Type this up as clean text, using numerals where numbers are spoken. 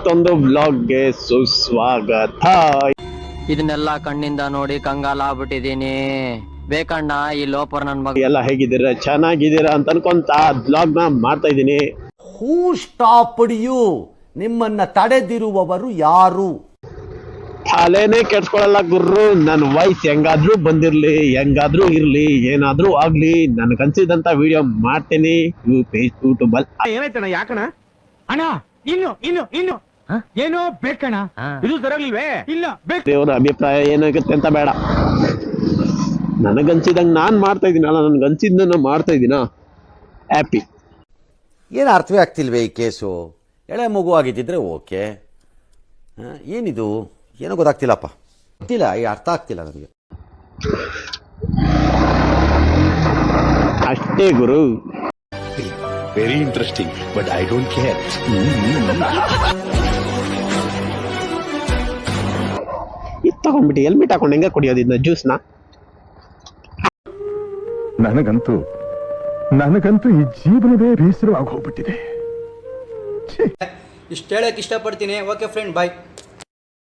ಮತ್ತೊಂದು ಬ್ಲಾಗ್ಗೆ ಸುಸ್ವಾಗತ. ಇದನ್ನೆಲ್ಲ ಕಣ್ಣಿಂದ ನೋಡಿ ಕಂಗಾಲ ಆಗ್ಬಿಟ್ಟಿದೀನಿ. ಬೇಕಣ್ಣ ಈ ಲೋಪರ್ ನನ್ ಮಗ. ಎಲ್ಲ ಹೇಗಿದ್ದೀರಾ? ಚೆನ್ನಾಗಿದ್ದೀರಾ ಅಂತ ಅನ್ಕೊಂತ ಬ್ಲಾಗ್ ನ ಮಾಡ್ತಾ ಇದ್ದೀನಿ. ಹೂ ಸ್ಟಾಪ್ಡ್ ಯು? ನಿಮ್ಮನ್ನ ತಡೆದಿರುವವರು ಯಾರು? ತಲೆನೇ ಕೆಡ್ಸ್ಕೊಳಲ್ಲ ಗುರ್ರು. ನನ್ನ ವಾಯ್ಸ್ ಹೆಂಗಾದ್ರೂ ಬಂದಿರ್ಲಿ, ಹೆಂಗಾದ್ರೂ ಇರ್ಲಿ, ಏನಾದ್ರೂ ಆಗ್ಲಿ, ನನ್ಗನ್ಸಿದಂತ ವಿಡಿಯೋ ಮಾಡ್ತೀನಿ ಯೂಟ್ಯೂಬ್ ಅಲ್ಲಿ. ಏನಾಯ್ತಣ್ಣ? ಯಾಕಣ ಅಣ್ಣ? ಇನ್ನು ಏನೋ ಬೇಕಣ್ಣ? ಇದು ಸರಿಯಾಗ್ಲಿಲ್ವೇ? ಇಲ್ಲ ಬೇಕು. ದೇವರ ಅಭಿಪ್ರಾಯ ಏನಾಗುತ್ತೆ ಅಂತ ಬೇಡ. ನನಗನ್ಸಿದಂಗ ನಾನ್ ಮಾಡ್ತಾ ಇದೀನಲ್ಲ, ನನ್ಗನ್ಸಿದ್ದನ್ನ ಮಾಡ್ತಾ ಇದೀನ. ಹ್ಯಾಪಿ. ಏನು ಅರ್ಥವೇ ಆಗ್ತಿಲ್ವೇ ಈ ಕೇಸು? ಎಳೆ ಮಗು ಆಗಿದ್ದಿದ್ರೆ ಓಕೆ. ಏನಿದು? ಏನೋ ಗೊತ್ತಾಗ್ತಿಲ್ಲಪ್ಪ. ಗೊತ್ತಿಲ್ಲ, ಈ ಅರ್ಥ ಆಗ್ತಿಲ್ಲ ನನಗೆ. ಅಷ್ಟೇ ಗುರು. Very interesting, but I don't care. ಇದು ತಗೊಂಡ್ಬಿಟ್ಟು ಹೆಲ್ಮೆಟ್ ಹಾಕೊಂಡು ಹೆಂಗ ಕುಡಿಯೋದು ಇದನ್ನ ಜ್ಯೂಸ್ನ? ನನಗಂತೂ ಈ ಜೀವನವೇ ಬೇಸರವಾಗಿ ಹೋಗ್ಬಿಟ್ಟಿದೆ. ಇಷ್ಟು ಹೇಳಕ್ಕೆ ಇಷ್ಟಪಡ್ತೀನಿ. ಓಕೆ ಫ್ರೆಂಡ್, ಬಾಯ್.